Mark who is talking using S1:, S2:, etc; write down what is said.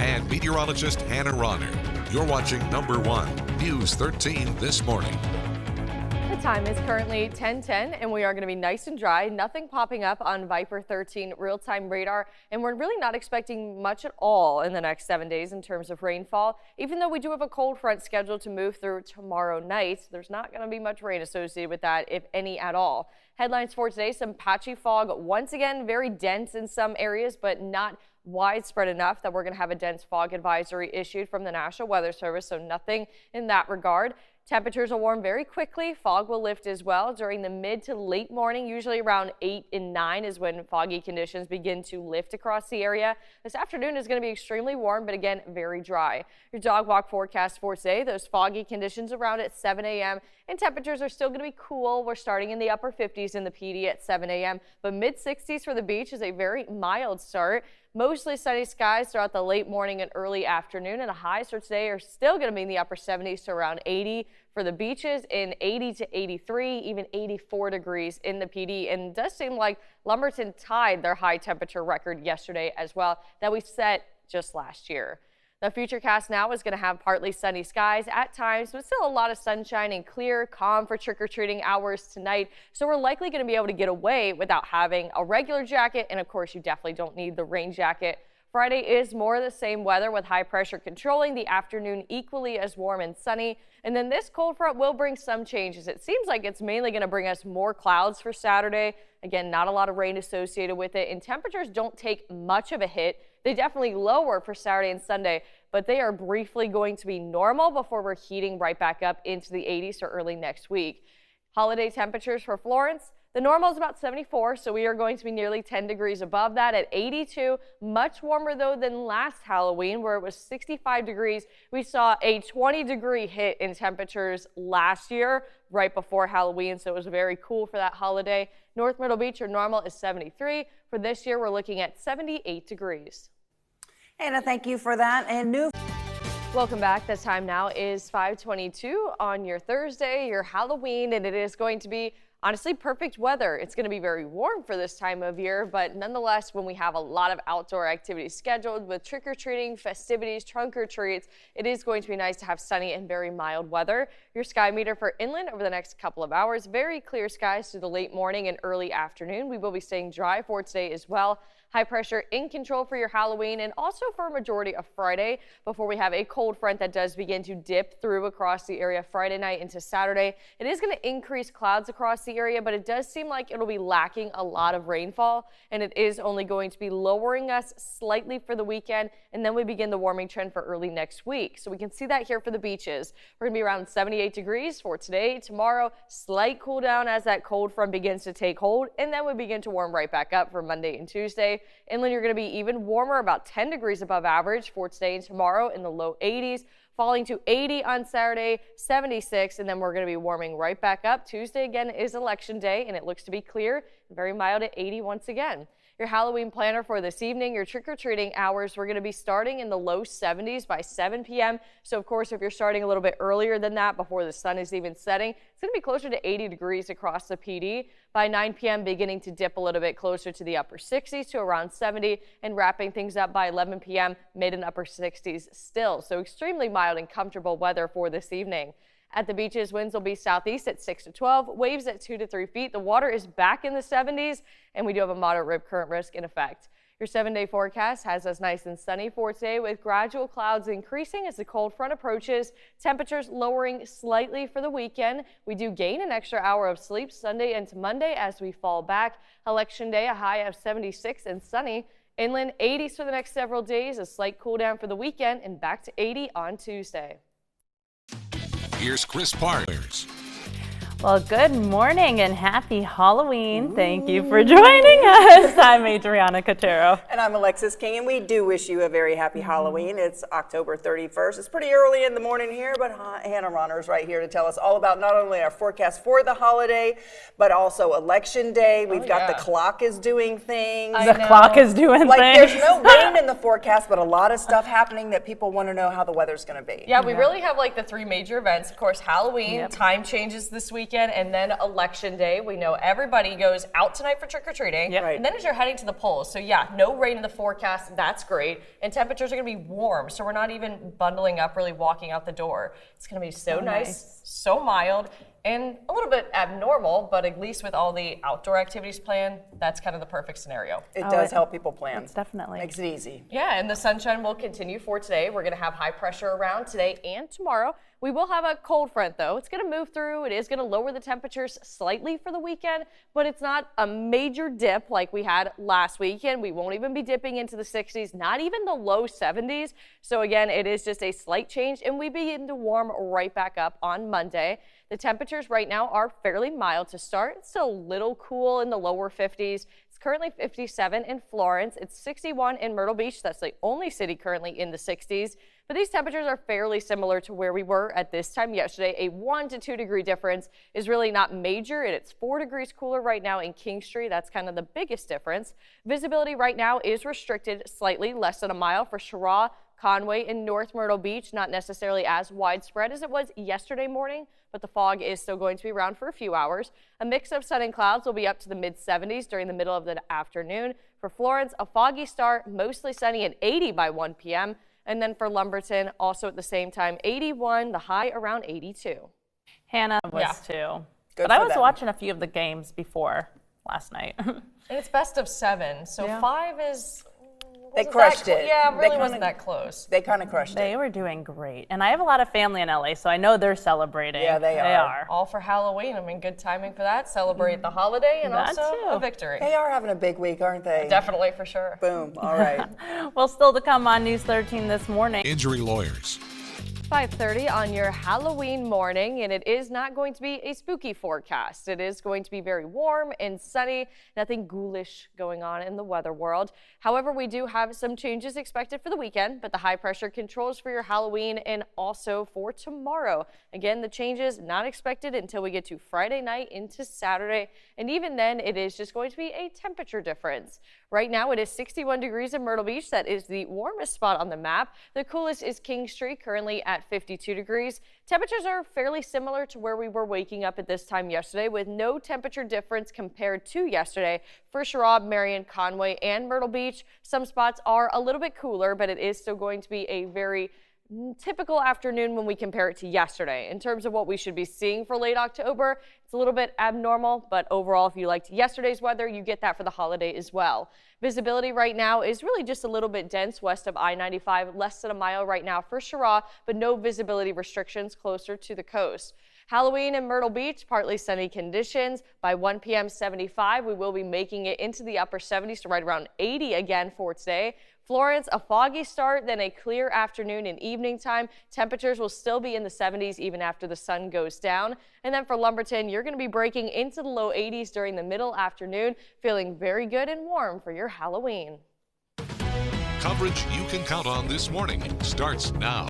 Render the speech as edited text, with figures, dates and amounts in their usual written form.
S1: and meteorologist Hannah Ronner. You're watching Number 1 News 13 this morning.
S2: The time is currently 10:10 and we are going to be nice and dry. Nothing popping up on Viper 13 real-time radar, and we're really not expecting much at all in the next 7 days in terms of rainfall. Even though we do have a cold front scheduled to move through tomorrow night, there's not going to be much rain associated with that, if any at all. Headlines for today: some patchy fog once again, very dense in some areas, but not widespread enough that we're going to have a dense fog advisory issued from the National Weather Service, so nothing in that regard. Temperatures will warm very quickly. Fog will lift as well during the mid to late morning. Usually around 8 and 9 is when foggy conditions begin to lift across the area. This afternoon is going to be extremely warm, but again, very dry. Your dog walk forecast for today: those foggy conditions around at 7 a.m. and temperatures are still going to be cool. We're starting in the upper 50s in the PD at 7 a.m., but mid 60s for the beach is a very mild start. Mostly sunny skies throughout the late morning and early afternoon, and the highs for today are still going to be in the upper 70s to around 80 for the beaches, in 80 to 83, even 84 degrees in the PD. And it does seem like Lumberton tied their high temperature record yesterday as well that we set just last year. The futurecast now is going to have partly sunny skies at times, but still a lot of sunshine and clear, calm for trick-or-treating hours tonight. So we're likely going to be able to get away without having a regular jacket. And of course, you definitely don't need the rain jacket. Friday is more of the same weather, with high pressure controlling the afternoon equally as warm and sunny. And then this cold front will bring some changes. It seems like it's mainly going to bring us more clouds for Saturday. Again, not a lot of rain associated with it, and temperatures don't take much of a hit. They definitely lower for Saturday and Sunday, but they are briefly going to be normal before we're heating right back up into the 80s for early next week. Holiday temperatures for Florence: the normal is about 74, so we are going to be nearly 10 degrees above that at 82. Much warmer, though, than last Halloween, where it was 65 degrees. We saw a 20-degree hit in temperatures last year, right before Halloween, so it was very cool for that holiday. North Myrtle Beach, your normal is 73. For this year, we're looking at 78 degrees.
S3: Anna, thank you for that. And new.
S2: Welcome back. The time now is 5:22 on your Thursday, your Halloween, and it is going to be honestly perfect weather. It's going to be very warm for this time of year, but nonetheless, when we have a lot of outdoor activities scheduled with trick-or-treating, festivities, trunk or treats, it is going to be nice to have sunny and very mild weather. Your sky meter for inland over the next couple of hours: very clear skies through the late morning and early afternoon. We will be staying dry for today as well. High pressure in control for your Halloween and also for a majority of Friday, before we have a cold front that does begin to dip through across the area Friday night into Saturday. It is going to increase clouds across the area, but it does seem like it'll be lacking a lot of rainfall, and it is only going to be lowering us slightly for the weekend, and then we begin the warming trend for early next week. So we can see that here for the beaches. We're going to be around 78 degrees for today. Tomorrow, slight cool down as that cold front begins to take hold, and then we begin to warm right back up for Monday and Tuesday. Inland, you're going to be even warmer, about 10 degrees above average for today and tomorrow, in the low 80s, falling to 80 on Saturday, 76, and then we're going to be warming right back up. Tuesday again is election day, and it looks to be clear and very mild at 80 once again. Your Halloween planner for this evening: your trick-or-treating hours, we're going to be starting in the low 70s by 7 p.m. So, of course, if you're starting a little bit earlier than that, before the sun is even setting, it's going to be closer to 80 degrees across the PD. By 9 p.m., beginning to dip a little bit closer to the upper 60s to around 70, and wrapping things up by 11 p.m., mid and upper 60s still. So extremely mild and comfortable weather for this evening. At the beaches, winds will be southeast at 6 to 12, waves at 2 to 3 feet. The water is back in the 70s, and we do have a moderate rip current risk in effect. Your 7-day forecast has us nice and sunny for today, with gradual clouds increasing as the cold front approaches. Temperatures lowering slightly for the weekend. We do gain an extra hour of sleep Sunday into Monday as we fall back. Election day, a high of 76 and sunny. Inland 80s for the next several days, a slight cool down for the weekend, and back to 80 on Tuesday.
S1: Here's Chris Parlers.
S4: Well, good morning and happy Halloween. Thank you for joining us. I'm Adriana Cotero.
S3: And I'm Alexis King, and we do wish you a very happy Halloween. It's October 31st. It's pretty early in the morning here, but Hannah Ronner is right here to tell us all about not only our forecast for the holiday, but also Election Day. We've got the clock is doing things.
S4: The clock is doing things.
S3: There's no rain in the forecast, but a lot of stuff happening that people want to know how the weather's going to be.
S2: Yeah, we really have like the three major events. Of course, Halloween, time changes this weekend. weekend and then Election Day. We know everybody goes out tonight for trick-or-treating.
S4: Yep.
S3: Right.
S2: And then as you're heading to the polls. So yeah, no rain in the forecast. That's great. And temperatures are going to be warm. So we're not even bundling up, really walking out the door. It's going to be so nice, so mild, and a little bit abnormal, but at least with all the outdoor activities planned, that's kind of the perfect scenario.
S3: It does help people plan.
S4: It's definitely.
S3: Makes it easy.
S2: Yeah, and the sunshine will continue for today. We're going to have high pressure around today and tomorrow. We will have a cold front, though. It's going to move through. It is going to lower the temperatures slightly for the weekend, but it's not a major dip like we had last weekend. We won't even be dipping into the 60s, not even the low 70s. So again, it is just a slight change, and we begin to warm right back up on Monday. The temperatures right now are fairly mild to start. It's still a little cool in the lower 50s. It's currently 57 in Florence. It's 61 in Myrtle Beach. That's the only city currently in the 60s. But these temperatures are fairly similar to where we were at this time yesterday. A 1 to 2 degree difference is really not major, and it's 4 degrees cooler right now in Kingstree. That's kind of the biggest difference. Visibility right now is restricted slightly, less than a mile for Cheraw, Conway, and North Myrtle Beach. Not necessarily as widespread as it was yesterday morning, but the fog is still going to be around for a few hours. A mix of sun and clouds will be up to the mid-70s during the middle of the afternoon. For Florence, a foggy start, mostly sunny and 80 by 1 p.m. And then for Lumberton, also at the same time, 81, the high around 82.
S4: Hannah was too.
S3: Good
S4: But I
S3: for
S4: was
S3: them.
S4: watching a few of the games before last night.
S2: And it's best of 7, so 5 is...
S3: They
S2: wasn't
S3: crushed
S2: that
S3: it.
S2: Yeah, it
S3: They
S2: really
S3: kinda-
S2: wasn't that close.
S3: They kind of crushed
S4: They
S3: it.
S4: were doing great. And I have a lot of family in LA, so I know they're celebrating.
S3: Yeah, they are.
S2: All for Halloween. I mean, good timing for that. Celebrate the holiday and
S4: That
S2: also
S4: too.
S2: a victory.
S3: They are having a big week, aren't they?
S2: Definitely, for sure.
S3: Boom. All right.
S4: Well, still to come on News 13 this morning.
S1: Injury lawyers.
S2: 5:30 on your Halloween morning, and it is not going to be a spooky forecast. It is going to be very warm and sunny, nothing ghoulish going on in the weather world. However, we do have some changes expected for the weekend, but the high pressure controls for your Halloween and also for tomorrow. Again, the changes not expected until we get to Friday night into Saturday, and even then it is just going to be a temperature difference. Right now it is 61 degrees in Myrtle Beach. That is the warmest spot on the map. The coolest is Kingstree, currently at 52 degrees. Temperatures are fairly similar to where we were waking up at this time yesterday, with no temperature difference compared to yesterday for Cheraw, Marion, Conway, and Myrtle Beach. Some spots are a little bit cooler, but it is still going to be a very typical afternoon when we compare it to yesterday. In terms of what we should be seeing for late October, it's a little bit abnormal, but overall, if you liked yesterday's weather, you get that for the holiday as well. Visibility right now is really just a little bit dense west of I-95, less than a mile right now for Cheraw, but no visibility restrictions closer to the coast. Halloween in Myrtle Beach, partly sunny conditions. By 1 p.m. 75, we will be making it into the upper 70s to right around 80 again for today. Florence, a foggy start, then a clear afternoon and evening time. Temperatures will still be in the 70s even after the sun goes down. And then for Lumberton, you're going to be breaking into the low 80s during the middle afternoon, feeling very good and warm for your Halloween.
S1: Coverage you can count on this morning starts now.